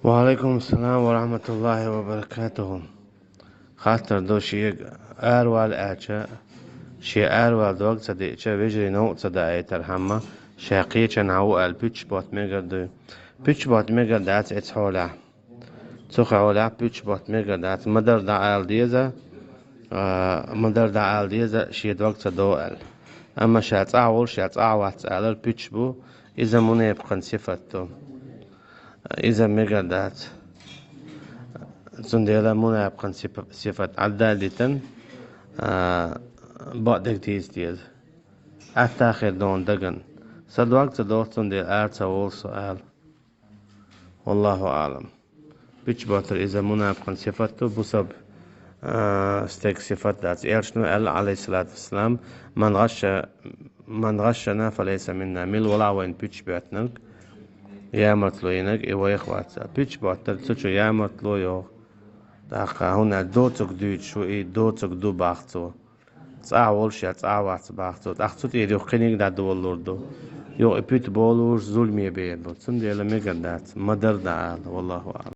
وعليكم السلام ورحمة الله وبركاته. خاطر دو شيء أروال آتشا شيء أروال دوغ صديقة بيجري نو صداقي ترحمة شاقية نعو البيتش بوت ميجر دو بيتش بوت ميجر دات اتحولا تخ عولا بيتش بوت ميجر دات مدر دعال ديزا مدر دعال ديزا شيء دوغ صدوال أما شات أعول شات أعوات على البيتش بو إذا منيب قن صفتو إذا ميجر دات سنديلا منا يبقى صفة عدالة بعدك تيز أتاخر دون دقن صدوقت دوت سنديل آرتا وول سؤال والله أعلم بيش باتر إذا منا يبقى صفته بسب استيك صفات ذات إيرشنو قال عليه الصلاة والسلام من غشنا فليس منا ميل ولا وين بيش باتنك يا مطلوينك إيوه إخوات بيش باتر تشو يا مطلويو داقا هنا دوتك دوت شو إيه دوتك دو باختو تعاول شيء تعاوات باختو تأختو تيجي قنيق دا دولوردو يو إبيت بولور ظلمي بين بس سندي لما قدرت مدر دعال والله أعلم.